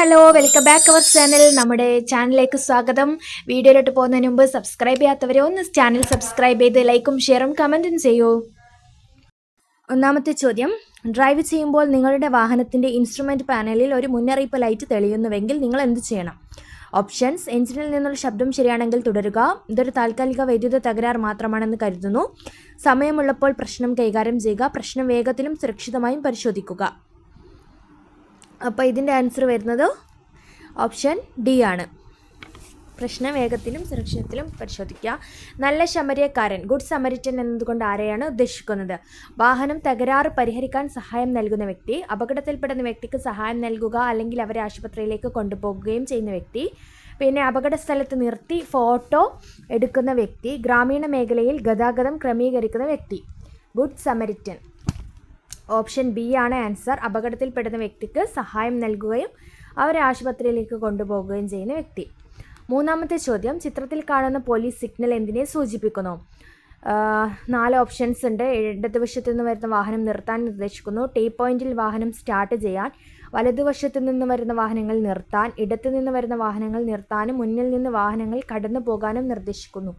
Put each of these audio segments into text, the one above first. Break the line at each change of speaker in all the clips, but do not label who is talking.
Hello, welcome back our channel. നമ്മുടെ ചാനലിലേക്ക് സ്വാഗതം. വീഡിയോയിലോട്ട് പോകുന്നതിന് മുമ്പ് സബ്സ്ക്രൈബ് ചെയ്യാത്തവരെ ഒന്ന് ചാനൽ സബ്സ്ക്രൈബ് ചെയ്ത് ലൈക്കും ഷെയറും കമൻറ്റും ചെയ്യൂ. ഒന്നാമത്തെ ചോദ്യം, ഡ്രൈവ് ചെയ്യുമ്പോൾ നിങ്ങളുടെ വാഹനത്തിൻ്റെ ഇൻസ്ട്രുമെൻറ്റ് പാനലിൽ ഒരു മുന്നറിയിപ്പ് ലൈറ്റ് തെളിയുന്നുവെങ്കിൽ നിങ്ങൾ എന്ത് ചെയ്യണം? ഓപ്ഷൻസ്: എഞ്ചിനിൽ നിന്നുള്ള ശബ്ദം ശരിയാണെങ്കിൽ തുടരുക. ഇതൊരു താൽക്കാലിക വൈദ്യുത തകരാർ മാത്രമാണെന്ന് കരുതുന്നു. സമയമുള്ളപ്പോൾ പ്രശ്നം കൈകാര്യം ചെയ്യുക. പ്രശ്നം വേഗത്തിലും സുരക്ഷിതമായും പരിശോധിക്കുക. അപ്പോൾ ഇതിൻ്റെ ആൻസർ വരുന്നത് ഓപ്ഷൻ ഡി ആണ്. പ്രശ്നം വേഗത്തിലും സുരക്ഷിതത്തിലും പരിശോധിക്കുക. നല്ല ശമരിയക്കാരൻ, ഗുഡ് സമരിറ്റൻ എന്നതുകൊണ്ട് ആരെയാണ് ഉദ്ദേശിക്കുന്നത്? വാഹനം തകരാറ് പരിഹരിക്കാൻ സഹായം നൽകുന്ന വ്യക്തി, അപകടത്തിൽപ്പെടുന്ന വ്യക്തിക്ക് സഹായം നൽകുക അല്ലെങ്കിൽ അവരെ ആശുപത്രിയിലേക്ക് കൊണ്ടുപോകുകയും ചെയ്യുന്ന വ്യക്തി, പിന്നെ അപകട സ്ഥലത്ത് നിർത്തി ഫോട്ടോ എടുക്കുന്ന വ്യക്തി, ഗ്രാമീണ മേഖലയിൽ ഗതാഗതം ക്രമീകരിക്കുന്ന വ്യക്തി. Good Samaritan. ഓപ്ഷൻ ബി ആണ് ആൻസർ. അപകടത്തിൽപ്പെടുന്ന വ്യക്തിക്ക് സഹായം നൽകുകയും അവരെ ആശുപത്രിയിലേക്ക് കൊണ്ടുപോകുകയും ചെയ്യുന്ന വ്യക്തി. മൂന്നാമത്തെ ചോദ്യം, ചിത്രത്തിൽ കാണുന്ന പോലീസ് സിഗ്നൽ എന്തിനെ സൂചിപ്പിക്കുന്നു? 4 ഓപ്ഷൻസ് ഉണ്ട്. ഇടതുവശത്തു നിന്ന് വരുന്ന വാഹനം നിർത്താൻ നിർദ്ദേശിക്കുന്നു. ടീ പോയിന്റിൽ വാഹനം സ്റ്റാർട്ട് ചെയ്യാൻ, വലതുവശത്തു നിന്ന് വരുന്ന വാഹനങ്ങൾ നിർത്താൻ, ഇടത്തു നിന്ന് വരുന്ന വാഹനങ്ങൾ നിർത്താനും മുന്നിൽ നിന്ന് വാഹനങ്ങൾ കടന്നു പോകാനും നിർദ്ദേശിക്കുന്നു.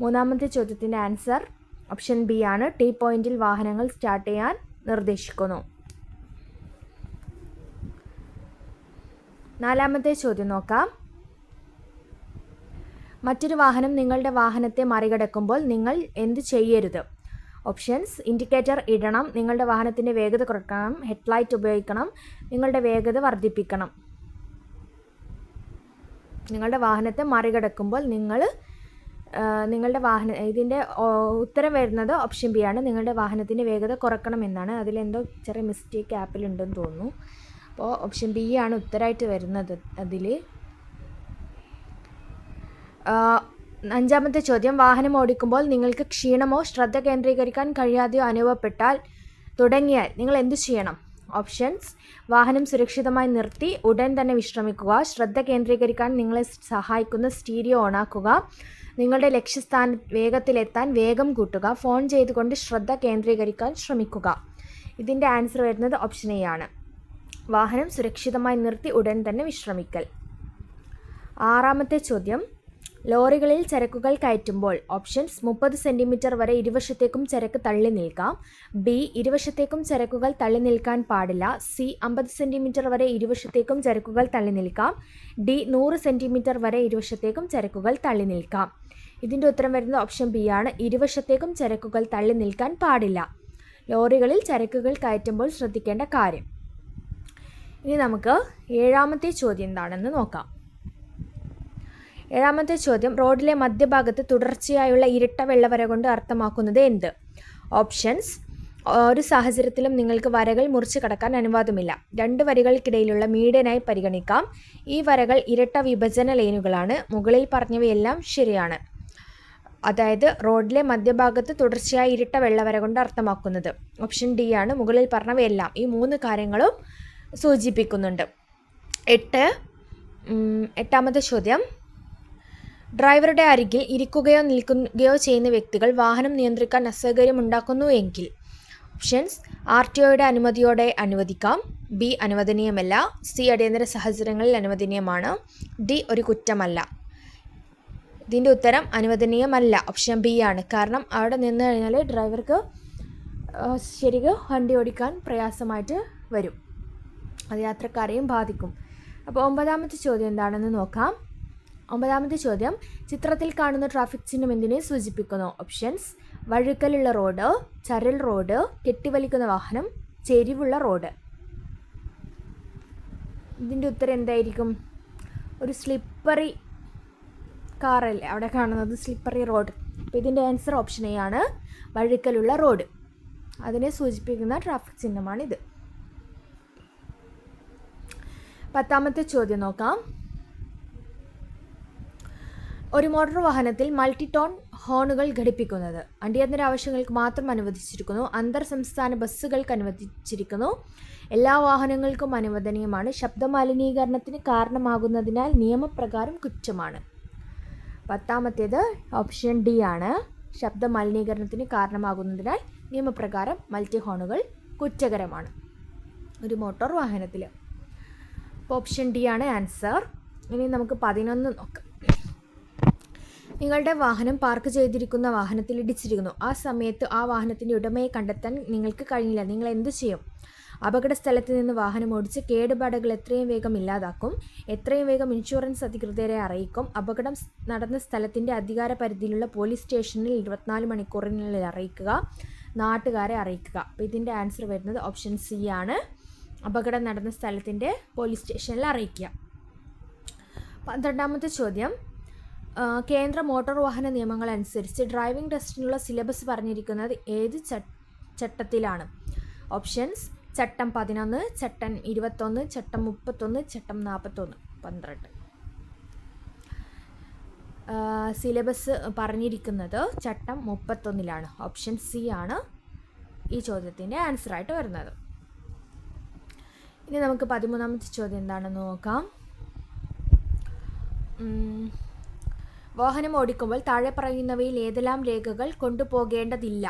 മൂന്നാമത്തെ ചോദ്യത്തിൻ്റെ ആൻസർ ഓപ്ഷൻ ബി ആണ്. ടീ പോയിന്റിൽ വാഹനങ്ങൾ സ്റ്റാർട്ട് ചെയ്യാൻ നിർദ്ദേശിക്കുന്നു. നാലാമത്തെ ചോദ്യം നോക്കാം. മറ്റൊരു വാഹനം നിങ്ങളുടെ വാഹനത്തെ മറികടക്കുമ്പോൾ നിങ്ങൾ എന്ത് ചെയ്യരുത്? ഓപ്ഷൻസ്: ഇൻഡിക്കേറ്റർ ഇടണം, നിങ്ങളുടെ വാഹനത്തിൻ്റെ വേഗത കുറയ്ക്കണം, ഹെഡ്ലൈറ്റ് ഉപയോഗിക്കണം, നിങ്ങളുടെ വേഗത വർദ്ധിപ്പിക്കണം. നിങ്ങളുടെ വാഹനത്തെ മറികടക്കുമ്പോൾ നിങ്ങളുടെ ഇതിൻ്റെ ഉത്തരം വരുന്നത് ഓപ്ഷൻ ബി ആണ്. നിങ്ങളുടെ വാഹനത്തിൻ്റെ വേഗത കുറക്കണം എന്നാണ്. അതിലെന്തോ ചെറിയ മിസ്റ്റേക്ക് ആപ്പിലുണ്ടെന്ന് തോന്നുന്നു. അപ്പോൾ ഓപ്ഷൻ ബി ആണ് ഉത്തരമായിട്ട് വരുന്നത്. അതിൽ അഞ്ചാമത്തെ ചോദ്യം, വാഹനം ഓടിക്കുമ്പോൾ നിങ്ങൾക്ക് ക്ഷീണമോ ശ്രദ്ധ കേന്ദ്രീകരിക്കാൻ കഴിയാതെയോ അനുഭവപ്പെട്ടാൽ തുടങ്ങിയാൽ നിങ്ങൾ എന്തു ചെയ്യണം? ഓപ്ഷൻസ്: വാഹനം സുരക്ഷിതമായി നിർത്തി ഉടൻ തന്നെ വിശ്രമിക്കുക, ശ്രദ്ധ കേന്ദ്രീകരിക്കാൻ നിങ്ങളെ സഹായിക്കുന്ന സ്റ്റീരിയോ ഓണാക്കുക, നിങ്ങളുടെ ലക്ഷ്യസ്ഥാന വേഗത്തിലെത്താൻ വേഗം കൂട്ടുക, ഫോൺ ചെയ്തുകൊണ്ട് ശ്രദ്ധ കേന്ദ്രീകരിക്കാൻ ശ്രമിക്കുക. ഇതിൻ്റെ ആൻസർ വരുന്നത് ഓപ്ഷൻ എ ആണ്. വാഹനം സുരക്ഷിതമായി നിർത്തി ഉടൻ തന്നെ വിശ്രമിക്കൽ. ആറാമത്തെ ചോദ്യം, ലോറികളിൽ ചരക്കുകൾ കയറ്റുമ്പോൾ ഓപ്ഷൻസ്: 30 സെൻറ്റിമീറ്റർ വരെ ഇരുവശത്തേക്കും ചരക്ക് തള്ളി നിൽക്കാം, ബി ഇരുവശത്തേക്കും ചരക്കുകൾ തള്ളി നിൽക്കാൻ പാടില്ല, സി 50 സെൻറ്റിമീറ്റർ വരെ ഇരുവശത്തേക്കും ചരക്കുകൾ തള്ളി നിൽക്കാം, ഡി 100 സെൻറ്റിമീറ്റർ വരെ ഇരുവശത്തേക്കും ചരക്കുകൾ തള്ളി നിൽക്കാം. ഇതിൻ്റെ ഉത്തരം വരുന്നത് ഓപ്ഷൻ ബി ആണ്. ഇരുവശത്തേക്കും ചരക്കുകൾ തള്ളി നിൽക്കാൻ പാടില്ല. ലോറികളിൽ ചരക്കുകൾ കയറ്റുമ്പോൾ ശ്രദ്ധിക്കേണ്ട കാര്യം. ഇനി നമുക്ക് ഏഴാമത്തെ ചോദ്യം എന്താണെന്ന് നോക്കാം. ഏഴാമത്തെ ചോദ്യം, റോഡിലെ മധ്യഭാഗത്ത് തുടർച്ചയായുള്ള ഇരട്ട വെള്ളവര കൊണ്ട് അർത്ഥമാക്കുന്നത് എന്ത്? ഓപ്ഷൻസ്: ഒരു സാഹചര്യത്തിലും നിങ്ങൾക്ക് വരകൾ മുറിച്ച് കടക്കാൻ അനുവാദമില്ല. 2 വരികൾക്കിടയിലുള്ള മീഡിയനായി പരിഗണിക്കാം. ഈ വരകൾ ഇരട്ട വിഭജന ലൈനുകളാണ്. മുകളിൽ പറഞ്ഞവയെല്ലാം ശരിയാണ്. അതായത് റോഡിലെ മധ്യഭാഗത്ത് തുടർച്ചയായ ഇരട്ട വെള്ളവര കൊണ്ട് അർത്ഥമാക്കുന്നത് ഓപ്ഷൻ ഡി ആണ്. മുകളിൽ പറഞ്ഞവയെല്ലാം ഈ 3 കാര്യങ്ങളും സൂചിപ്പിക്കുന്നുണ്ട്. എട്ടാമത്തെ ചോദ്യം, ഡ്രൈവറുടെ അരികിൽ ഇരിക്കുകയോ നിൽക്കുകയോ ചെയ്യുന്ന വ്യക്തികൾ വാഹനം നിയന്ത്രിക്കാൻ അസൗകര്യം ഉണ്ടാക്കുന്നു എങ്കിൽ ഓപ്ഷൻസ്: RTOയുടെ അനുമതിയോടെ അനുവദിക്കാം, ബി അനുവദനീയമല്ല, സി അടിയന്തര സാഹചര്യങ്ങളിൽ അനുവദനീയമാണ്, ഡി ഒരു കുറ്റമല്ല. ഇതിൻ്റെ ഉത്തരം അനുവദനീയമല്ല, ഓപ്ഷൻ ബി ആണ്. കാരണം അവിടെ നിന്ന് കഴിഞ്ഞാൽ ഡ്രൈവർക്ക് ശരിക്കും വണ്ടി ഓടിക്കാൻ പ്രയാസമായിട്ട് വരും. അത് യാത്രക്കാരെയും ബാധിക്കും. അപ്പോൾ 9ാമത്തെ ചോദ്യം എന്താണെന്ന് നോക്കാം. 9ാമത്തെ ചോദ്യം, ചിത്രത്തിൽ കാണുന്ന ട്രാഫിക് ചിഹ്നം എന്തിനെ സൂചിപ്പിക്കുന്നു? ഓപ്ഷൻസ്: വഴുക്കലുള്ള റോഡ്, ചരൽ റോഡ്, കെട്ടിവലിക്കുന്ന വാഹനം, ചെരിവുള്ള റോഡ്. ഇതിൻ്റെ ഉത്തരം എന്തായിരിക്കും? ഒരു സ്ലിപ്പറി കാറല്ലേ അവിടെ കാണുന്നത്, സ്ലിപ്പറി റോഡ്. അപ്പോൾ ഇതിൻ്റെ ആൻസർ ഓപ്ഷൻ എ ആണ്. വഴുക്കലുള്ള റോഡ് അതിനെ സൂചിപ്പിക്കുന്ന ട്രാഫിക് ചിഹ്നമാണിത്. 10ാമത്തെ ചോദ്യം നോക്കാം. ഒരു മോട്ടോർ വാഹനത്തിൽ മൾട്ടി ടോൺ ഹോണുകൾ ഘടിപ്പിക്കുന്നത് അടിയന്തര ആവശ്യങ്ങൾക്ക് മാത്രം അനുവദിച്ചിരിക്കുന്നു. അന്തർ സംസ്ഥാന ബസ്സുകൾക്ക് അനുവദിച്ചിരിക്കുന്നു. എല്ലാ വാഹനങ്ങൾക്കും അനുവദനീയമാണ്. ശബ്ദ മലിനീകരണത്തിന് കാരണമാകുന്നതിനാൽ നിയമപ്രകാരം കുറ്റമാണ്. 10ാമത്തേത് ഓപ്ഷൻ ഡി ആണ്. ശബ്ദ മലിനീകരണത്തിന് കാരണമാകുന്നതിനാൽ നിയമപ്രകാരം മൾട്ടി ഹോണുകൾ കുറ്റകരമാണ് ഒരു മോട്ടോർ വാഹനത്തിൽ. ഓപ്ഷൻ ഡി ആണ് ആൻസർ. ഇനി നമുക്ക് 11 നോക്കാം. നിങ്ങളുടെ വാഹനം പാർക്ക് ചെയ്തിരിക്കുന്ന വാഹനത്തിൽ ഇടിച്ചിരിക്കുന്നു. ആ സമയത്ത് ആ വാഹനത്തിൻ്റെ ഉടമയെ കണ്ടെത്താൻ നിങ്ങൾക്ക് കഴിഞ്ഞില്ല. നിങ്ങൾ എന്ത് ചെയ്യും? അപകട സ്ഥലത്ത് നിന്ന് വാഹനം ഓടിച്ച് കേടുപാടുകൾ എത്രയും വേഗം ഇല്ലാതാക്കും. എത്രയും വേഗം ഇൻഷുറൻസ് അധികൃതരെ അറിയിക്കും. അപകടം നടന്ന സ്ഥലത്തിൻ്റെ അധികാര പരിധിയിലുള്ള പോലീസ് സ്റ്റേഷനിൽ 24 മണിക്കൂറിനുള്ളിൽ അറിയിക്കുക. നാട്ടുകാരെ അറിയിക്കുക. അപ്പോൾ ഇതിൻ്റെ ആൻസർ വരുന്നത് ഓപ്ഷൻ സി ആണ്. അപകടം നടന്ന സ്ഥലത്തിൻ്റെ പോലീസ് സ്റ്റേഷനിൽ അറിയിക്കുക. 12ാമത്തെ ചോദ്യം. കേന്ദ്ര മോട്ടോർ വാഹന നിയമങ്ങൾ അനുസരിച്ച് ഡ്രൈവിംഗ് ടെസ്റ്റിനുള്ള സിലബസ് പറഞ്ഞിരിക്കുന്നത് ഏത് ചട്ടത്തിലാണ്? ഓപ്ഷൻസ്: ചട്ടം 11, ചട്ടം 21, ചട്ടം 31, ചട്ടം 41, 12. സിലബസ് പറഞ്ഞിരിക്കുന്നത് ചട്ടം 31ലാണ്. ഓപ്ഷൻ സി ആണ് ഈ ചോദ്യത്തിൻ്റെ ആൻസറായിട്ട് വരുന്നത്. ഇനി നമുക്ക് 13ാമത്തെ ചോദ്യം എന്താണെന്ന് നോക്കാം. വാഹനം ഓടിക്കുമ്പോൾ താഴെ പറയുന്നവയിൽ ഏതെല്ലാം രേഖകൾ കൊണ്ടുപോകേണ്ടതില്ല?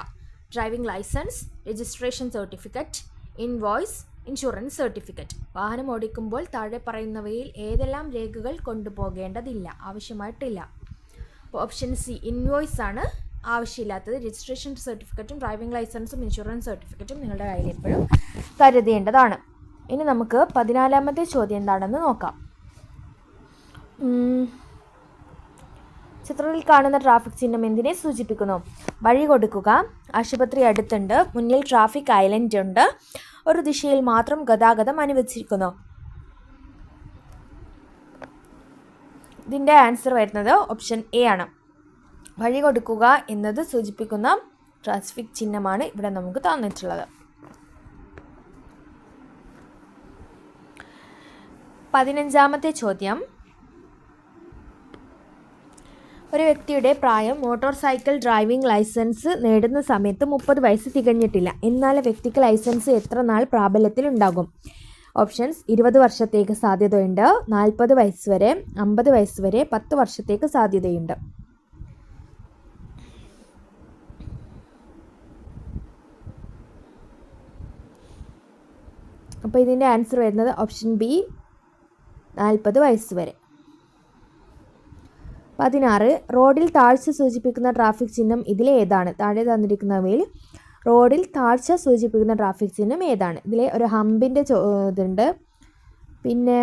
Driving licence, registration certificate, invoice, insurance certificate. വാഹനം ഓടിക്കുമ്പോൾ താഴെ പറയുന്നവയിൽ ഏതെല്ലാം രേഖകൾ കൊണ്ടുപോകേണ്ടതില്ല, ആവശ്യമായിട്ടില്ല? അപ്പോൾ ഓപ്ഷൻ സി ഇൻവോയ്സ് ആണ് ആവശ്യമില്ലാത്തത്. രജിസ്ട്രേഷൻ സർട്ടിഫിക്കറ്റും ഡ്രൈവിംഗ് ലൈസൻസും ഇൻഷുറൻസ് സർട്ടിഫിക്കറ്റും നിങ്ങളുടെ കയ്യിൽ എപ്പോഴും കരുതേണ്ടതാണ്. ഇനി നമുക്ക് 14ാമത്തെ ചോദ്യം എന്താണെന്ന് നോക്കാം. ചിത്രത്തിൽ കാണുന്ന ട്രാഫിക് ചിഹ്നം എന്തിനെ സൂചിപ്പിക്കുന്നു? വഴി കൊടുക്കുക, ആശുപത്രി അടുത്തുണ്ട്, മുന്നിൽ ട്രാഫിക് ഐലൻഡ് ഉണ്ട്, ഒരു ദിശയിൽ മാത്രം ഗതാഗതം അനുവദിച്ചിരിക്കുന്നു. ഇതിൻ്റെ ആൻസർ വരുന്നത് ഓപ്ഷൻ എ ആണ്. വഴി കൊടുക്കുക എന്നത് സൂചിപ്പിക്കുന്ന ട്രാഫിക് ചിഹ്നമാണ് ഇവിടെ നമുക്ക് തന്നിട്ടുള്ളത്. 15ാമത്തെ ചോദ്യം. ഒരു വ്യക്തിയുടെ പ്രായം മോട്ടോർ സൈക്കിൾ ഡ്രൈവിംഗ് ലൈസൻസ് നേടുന്ന സമയത്ത് 30 വയസ്സ് തികഞ്ഞിട്ടില്ല. എന്നാൽ വ്യക്തിക്ക് ലൈസൻസ് എത്ര നാൾ പ്രാബല്യത്തിലുണ്ടാകും? ഓപ്ഷൻസ്: 20 വർഷത്തേക്ക് സാധ്യതയുണ്ട്, 40 വയസ്സ് വരെ, 50 വയസ്സ് വരെ, 10 വർഷത്തേക്ക് സാധ്യതയുണ്ട്. അപ്പോൾ ഇതിൻ്റെ ആൻസർ വരുന്നത് ഓപ്ഷൻ ബി 40 വയസ്സ് വരെ. 16. റോഡിൽ താഴ്ച സൂചിപ്പിക്കുന്ന ട്രാഫിക് ചിഹ്നം ഇതിലെ ഏതാണ്? താഴെ തന്നിരിക്കുന്നവയിൽ റോഡിൽ താഴ്ച സൂചിപ്പിക്കുന്ന ട്രാഫിക് ചിഹ്നം ഏതാണ്? ഇതിലെ ഒരു ഹമ്പിൻ്റെ ഇതുണ്ട്. പിന്നെ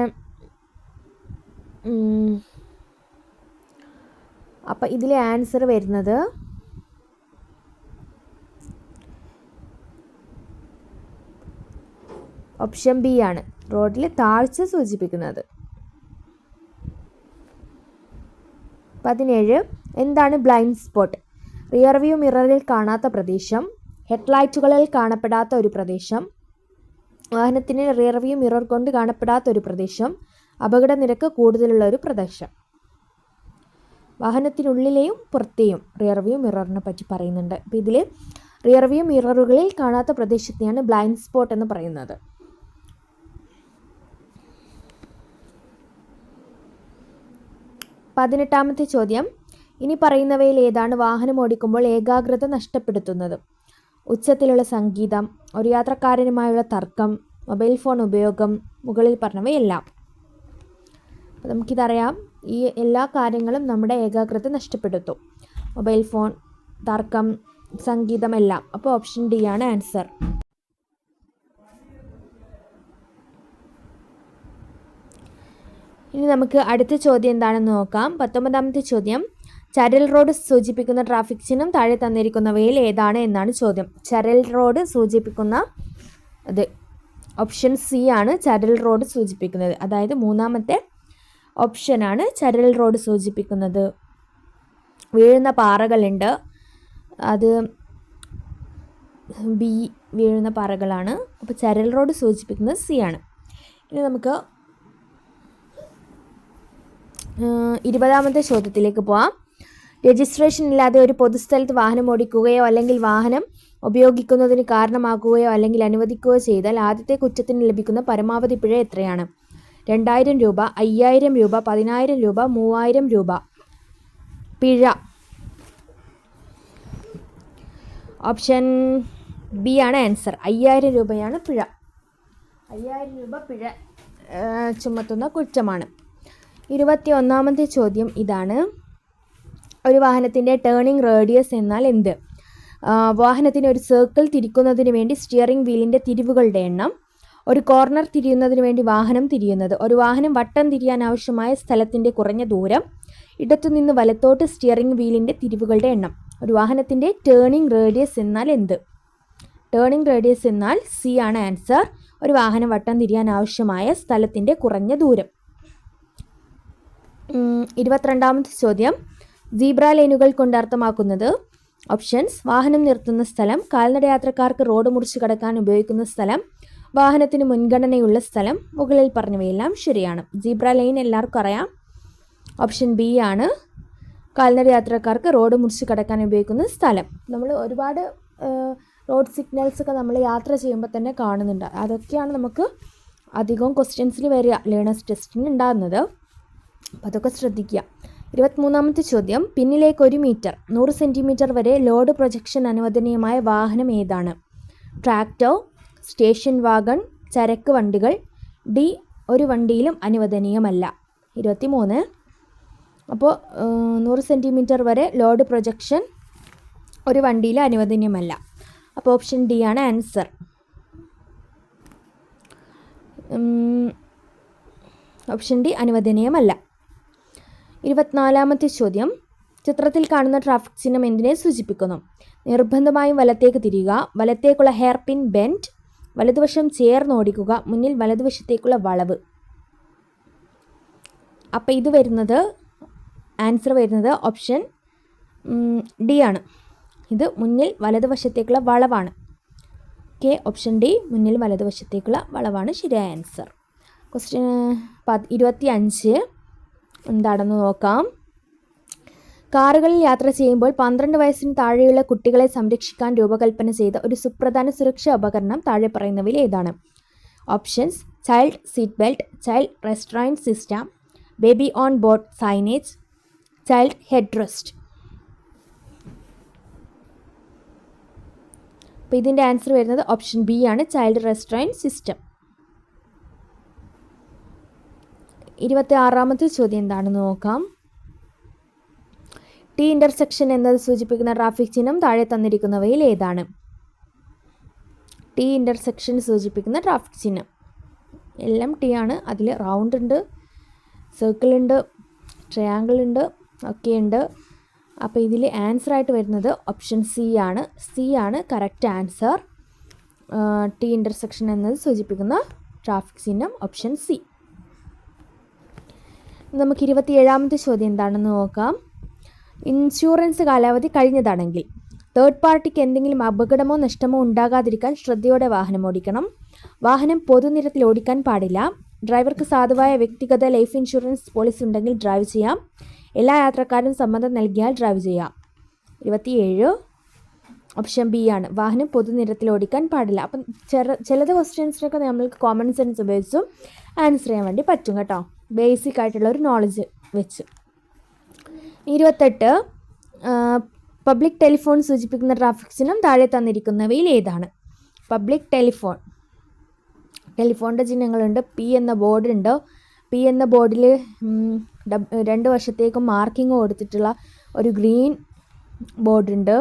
അപ്പം ഇതിലെ ആൻസർ വരുന്നത് ഓപ്ഷൻ ബി ആണ്, റോഡിൽ താഴ്ച സൂചിപ്പിക്കുന്നത്. 17. എന്താണ് ബ്ലൈൻഡ് സ്പോട്ട്? റിയർ വ്യൂ മിററിൽ കാണാത്ത പ്രദേശം, ഹെഡ്ലൈറ്റുകളിൽ കാണപ്പെടാത്ത ഒരു പ്രദേശം, വാഹനത്തിന് റിയർ വ്യൂ മിറർ കൊണ്ട് കാണപ്പെടാത്ത ഒരു പ്രദേശം, അപകട നിരക്ക് കൂടുതലുള്ള ഒരു പ്രദേശം. വാഹനത്തിനുള്ളിലെയും പുറത്തെയും റിയർ വ്യൂ മിററിനെ പറ്റി പറയുന്നുണ്ട്. അപ്പോൾ ഇതിൽ റിയർ വ്യൂ മിററുകളിൽ കാണാത്ത പ്രദേശത്തെയാണ് ബ്ലൈൻഡ് സ്പോട്ട് എന്ന് പറയുന്നത്. 18ാമത്തെ ചോദ്യം. ഇനി പറയുന്നവയിൽ ഏതാണ് വാഹനം ഓടിക്കുമ്പോൾ ഏകാഗ്രത നഷ്ടപ്പെടുത്തുന്നത്? ഉച്ചത്തിലുള്ള സംഗീതം, ഒരു യാത്രക്കാരനുമായുള്ള തർക്കം, മൊബൈൽ ഫോൺ ഉപയോഗം, മുകളിൽ പറഞ്ഞവയെല്ലാം. അപ്പോൾ നമുക്കിതറിയാം, ഈ എല്ലാ കാര്യങ്ങളും നമ്മുടെ ഏകാഗ്രത നഷ്ടപ്പെടുത്തും. മൊബൈൽ ഫോൺ, തർക്കം, സംഗീതം എല്ലാം. അപ്പോൾ ഓപ്ഷൻ ഡി ആണ് ആൻസർ. ഇനി നമുക്ക് അടുത്ത ചോദ്യം എന്താണെന്ന് നോക്കാം. 19ാമത്തെ ചോദ്യം. ചരൽ റോഡ് സൂചിപ്പിക്കുന്ന ട്രാഫിക് ചിഹ്നം താഴെ തന്നിരിക്കുന്നവയിൽ ഏതാണ് എന്നാണ് ചോദ്യം. ചരൽ റോഡ് സൂചിപ്പിക്കുന്ന അത് ഓപ്ഷൻ സി ആണ് ചരൽ റോഡ് സൂചിപ്പിക്കുന്നത്. അതായത് 3ാമത്തെ ഓപ്ഷനാണ് ചരൽ റോഡ് സൂചിപ്പിക്കുന്നത്. വീഴുന്ന പാറകളുണ്ട്, അത് ബി വീഴുന്ന പാറകളാണ്. അപ്പോൾ ചരൽ റോഡ് സൂചിപ്പിക്കുന്നത് സി ആണ്. ഇനി നമുക്ക് 20ാമത്തെ ചോദ്യത്തിലേക്ക് പോവാം. രജിസ്ട്രേഷൻ ഇല്ലാതെ ഒരു പൊതുസ്ഥലത്ത് വാഹനം ഓടിക്കുകയോ അല്ലെങ്കിൽ വാഹനം ഉപയോഗിക്കുന്നതിന് കാരണമാക്കുകയോ അല്ലെങ്കിൽ അനുവദിക്കുകയോ ചെയ്താൽ ആദ്യത്തെ കുറ്റത്തിന് ലഭിക്കുന്ന പരമാവധി പിഴ എത്രയാണ്? 2000 രൂപ, 5000 രൂപ, 10000 രൂപ, 3000 രൂപ. പിഴ ഓപ്ഷൻ ബി ആണ് ആൻസർ. 5000 രൂപയാണ് പിഴ. 5000 രൂപ പിഴ ചുമത്തുന്ന കുറ്റമാണ്. 21ാമത്തെ ചോദ്യം ഇതാണ്. ഒരു വാഹനത്തിൻ്റെ ടേണിംഗ് റേഡിയസ് എന്നാൽ എന്ത്? വാഹനത്തിന് ഒരു സർക്കിൾ തിരിക്കുന്നതിന് വേണ്ടി സ്റ്റിയറിംഗ് വീലിൻ്റെ തിരിവുകളുടെ എണ്ണം. ഒരു കോർണർ തിരിയുന്നതിന് വേണ്ടി വാഹനം തിരിയുന്നത്. ഒരു വാഹനം വട്ടം തിരിയാൻ ആവശ്യമായ സ്ഥലത്തിൻ്റെ കുറഞ്ഞ ദൂരം. ഇടത്തുനിന്ന് വലത്തോട്ട് സ്റ്റിയറിംഗ് വീലിൻ്റെ തിരിവുകളുടെ എണ്ണം. ഒരു വാഹനത്തിൻ്റെ ടേണിംഗ് റേഡിയസ് എന്നാൽ എന്ത്? ടേണിംഗ് റേഡിയസ് എന്നാൽ സി ആണ് ആൻസർ. ഒരു വാഹനം വട്ടം തിരിയാൻ ആവശ്യമായ സ്ഥലത്തിൻ്റെ കുറഞ്ഞ ദൂരം. 22ാമത്തെ ചോദ്യം. സീബ്ര ലൈനുകൾ കൊണ്ട് അർത്ഥമാക്കുന്നത്. ഓപ്ഷൻസ്: വാഹനം നിർത്തുന്ന സ്ഥലം, കാൽനടയാത്രക്കാർക്ക് റോഡ് മുറിച്ച് കടക്കാൻ ഉപയോഗിക്കുന്ന സ്ഥലം, വാഹനത്തിന് മുൻഗണനയുള്ള സ്ഥലം. മുകളിൽ പറഞ്ഞവയെല്ലാം ശരിയാണ്. സീബ്ര ലൈൻ എല്ലാവർക്കും അറിയാം. ഓപ്ഷൻ ബി ആണ് കാൽനടയാത്രക്കാർക്ക് റോഡ് മുറിച്ച് കടക്കാൻ ഉപയോഗിക്കുന്ന സ്ഥലം. നമ്മൾ ഒരുപാട് റോഡ് സിഗ്നൽസൊക്കെ നമ്മൾ യാത്ര ചെയ്യുമ്പോൾ തന്നെ കാണുന്നുണ്ട്. അതൊക്കെയാണ് നമുക്ക് അധികവും ക്വസ്റ്റ്യൻസിൽ വരിക, ലേണേഴ്സ് ടെസ്റ്റിന് ഉണ്ടാകുന്നത്. അപ്പോൾ അതൊക്കെ ശ്രദ്ധിക്കുക. 23ാമത്തെ ചോദ്യം. പിന്നിലേക്ക് 1 മീറ്റർ 100 സെൻറ്റിമീറ്റർ വരെ ലോഡ് പ്രൊജക്ഷൻ അനുവദനീയമായ വാഹനം ഏതാണ്? ട്രാക്ടർ, സ്റ്റേഷൻ വാഗൺ, ചരക്ക് വണ്ടികൾ. ഡി, ഒരു വണ്ടിയിലും അനുവദനീയമല്ല. 23. അപ്പോൾ 100 സെൻറ്റിമീറ്റർ വരെ ലോഡ് പ്രൊജക്ഷൻ ഒരു വണ്ടിയിൽ അനുവദനീയമല്ല. അപ്പോൾ ഓപ്ഷൻ ഡി ആണ് ആൻസർ. ഓപ്ഷൻ ഡി അനുവദനീയമല്ല. 24ാമത്തെ ചോദ്യം. ചിത്രത്തിൽ കാണുന്ന ട്രാഫിക് ചിഹ്നം എന്തിനെ സൂചിപ്പിക്കുന്നു? നിർബന്ധമായും വലത്തേക്ക് തിരിയുക, വലത്തേക്കുള്ള ഹെയർ പിൻ ബെൻഡ്, വലതുവശം ചേർന്ന് ഓടിക്കുക, മുന്നിൽ വലതുവശത്തേക്കുള്ള വളവ്. അപ്പോൾ ഇത് വരുന്നത് ആൻസർ വരുന്നത് ഓപ്ഷൻ ഡി ആണ്. ഇത് മുന്നിൽ വലതുവശത്തേക്കുള്ള വളവാണ്. ഓക്കെ, ഓപ്ഷൻ ഡി മുന്നിൽ വലതുവശത്തേക്കുള്ള വളവാണ് ശരിയായ ആൻസർ. ക്വസ്റ്റ്യൻ 25 എന്താണെന്ന് നോക്കാം. കാറുകളിൽ യാത്ര ചെയ്യുമ്പോൾ 12 വയസ്സിന് താഴെയുള്ള കുട്ടികളെ സംരക്ഷിക്കാൻ രൂപകൽപ്പന ചെയ്ത ഒരു സുപ്രധാന സുരക്ഷാ ഉപകരണം താഴെ പറയുന്നവയിൽ ഏതാണ്? Options: child seat belt, child restraint system, baby on board signage, child head rest. അപ്പോൾ ഇതിൻ്റെ ആൻസർ വരുന്നത് ഓപ്ഷൻ ബി ആണ്, ചൈൽഡ് റെസ്ട്രെയിന്റ് സിസ്റ്റം. 26ാമത്തെ ചോദ്യം എന്താണെന്ന് നോക്കാം. ടി ഇൻ്റർസെക്ഷൻ എന്നത് സൂചിപ്പിക്കുന്ന ട്രാഫിക് ചിഹ്നം താഴെ തന്നിരിക്കുന്നവയിൽ ഏതാണ്? ടി ഇൻ്റർസെക്ഷൻ സൂചിപ്പിക്കുന്ന ട്രാഫിക് ചിഹ്നം എല്ലാം ടി ആണ്. അതിൽ റൗണ്ട് ഉണ്ട്, സർക്കിൾ ഉണ്ട്, ട്രയാങ്കിൾ ഉണ്ട്, ഒക്കെ ഉണ്ട്. അപ്പോൾ ഇതിൽ ആൻസർ ആയിട്ട് വരുന്നത് ഓപ്ഷൻ സി ആണ്. സി ആണ് കറക്റ്റ് ആൻസർ. ടി ഇൻ്റർസെക്ഷൻ എന്നത് സൂചിപ്പിക്കുന്ന ട്രാഫിക് ചിഹ്നം ഓപ്ഷൻ സി. നമുക്ക് 27ാമത്തെ ചോദ്യം എന്താണെന്ന് നോക്കാം. ഇൻഷുറൻസ് കാലാവധി കഴിഞ്ഞതാണെങ്കിൽ തേർഡ് പാർട്ടിക്ക് എന്തെങ്കിലും അപകടമോ നഷ്ടമോ ഉണ്ടാകാതിരിക്കാൻ ശ്രദ്ധയോടെ വാഹനം ഓടിക്കണം. വാഹനം പൊതുനിരത്തിൽ ഓടിക്കാൻ പാടില്ല. ഡ്രൈവർക്ക് സാധുവായ വ്യക്തിഗത ലൈഫ് ഇൻഷുറൻസ് പോളിസി ഉണ്ടെങ്കിൽ ഡ്രൈവ് ചെയ്യാം. എല്ലാ യാത്രക്കാരും സമ്മതം നൽകിയാൽ ഡ്രൈവ് ചെയ്യാം. 27 ഓപ്ഷൻ ബി ആണ്, വാഹനം പൊതുനിരത്തിൽ ഓടിക്കാൻ പാടില്ല. അപ്പം ചിലത് ക്വസ്റ്റ്യൻസിനൊക്കെ നമ്മൾക്ക് കോമൺ സെൻസ് ഉപയോഗിച്ചും ആൻസർ ചെയ്യാൻ വേണ്ടി പറ്റും കേട്ടോ, ബേസിക് ആയിട്ടുള്ള ഒരു നോളജ് വെച്ച്. 28 പബ്ലിക് ടെലിഫോൺ സൂചിപ്പിക്കുന്ന ട്രാഫിക് ചിഹ്നം താഴെ തന്നിരിക്കുന്നവയിൽ ഏതാണ്? പബ്ലിക് ടെലിഫോണിൻ്റെ ചിഹ്നങ്ങളുണ്ട്. പി എന്ന ബോർഡുണ്ട്. പി എന്ന ബോർഡിൽ 2 വശത്തേക്കും മാർക്കിങ് കൊടുത്തിട്ടുള്ള ഒരു ഗ്രീൻ ബോർഡുണ്ട്.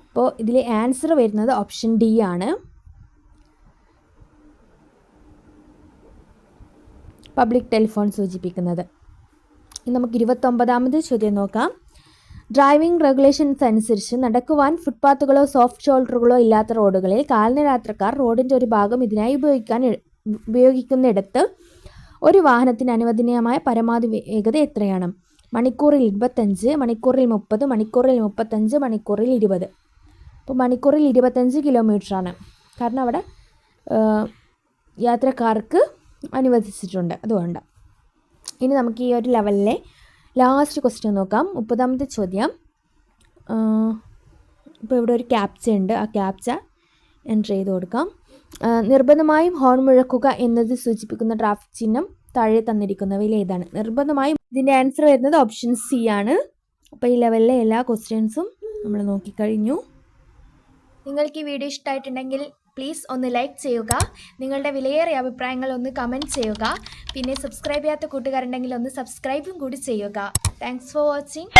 അപ്പോൾ ഇതിൽ ആൻസർ വരുന്നത് ഓപ്ഷൻ ഡി ആണ്, പബ്ലിക് ടെലിഫോൺ സൂചിപ്പിക്കുന്നത്. ഇനി നമുക്ക് 29ാമത് ചോദ്യം നോക്കാം. ഡ്രൈവിംഗ് റെഗുലേഷൻസ് അനുസരിച്ച് നടക്കുവാൻ ഫുട്പാത്തുകളോ സോഫ്റ്റ് ഷോൾഡറുകളോ ഇല്ലാത്ത റോഡുകളിൽ കാൽനടയാത്രക്കാർ റോഡിൻ്റെ ഒരു ഭാഗം ഇതിനായി ഉപയോഗിക്കുന്നിടത്ത് ഒരു വാഹനത്തിന് അനുവദനീയമായ പരമാവധി വേഗത എത്രയാണ്? മണിക്കൂറിൽ 25, മണിക്കൂറിൽ 30, മണിക്കൂറിൽ 35, മണിക്കൂറിൽ 20. അപ്പോൾ മണിക്കൂറിൽ 25 കിലോമീറ്ററാണ്, കാരണം അവിടെ യാത്രക്കാർക്ക് അനുവദിച്ചിട്ടുണ്ട്, അതുകൊണ്ട്. ഇനി നമുക്ക് ഈ ഒരു ലെവലിലെ ലാസ്റ്റ് ക്വസ്റ്റ്യൻ നോക്കാം. 30ാമത്തെ ചോദ്യം. ഇപ്പോൾ ഇവിടെ ഒരു ക്യാപ്ച ഉണ്ട്, ആ ക്യാപ്ച എൻ്റർ ചെയ്ത് കൊടുക്കാം. നിർബന്ധമായും ഹോൺ മുഴക്കുക എന്നത് സൂചിപ്പിക്കുന്ന ട്രാഫിക് ചിഹ്നം താഴെ തന്നിരിക്കുന്നവയിൽ ഏതാണ്? നിർബന്ധമായും ഇതിൻ്റെ ആൻസർ വരുന്നത് ഓപ്ഷൻ സി ആണ്. അപ്പോൾ ഈ ലെവലിലെ എല്ലാ ക്വസ്റ്റ്യൻസും നമ്മൾ നോക്കിക്കഴിഞ്ഞു. നിങ്ങൾക്ക് ഈ വീഡിയോ ഇഷ്ടമായിട്ടുണ്ടെങ്കിൽ പ്ലീസ് ഒന്ന് ലൈക്ക് ചെയ്യുക. നിങ്ങളുടെ വിലയേറിയ അഭിപ്രായങ്ങൾ ഒന്ന് കമൻറ്റ് ചെയ്യുക. പിന്നെ സബ്സ്ക്രൈബ് ചെയ്യാത്ത കൂട്ടുകാരുണ്ടെങ്കിൽ ഒന്ന് സബ്സ്ക്രൈബും കൂടി ചെയ്യുക. Thanks for watching.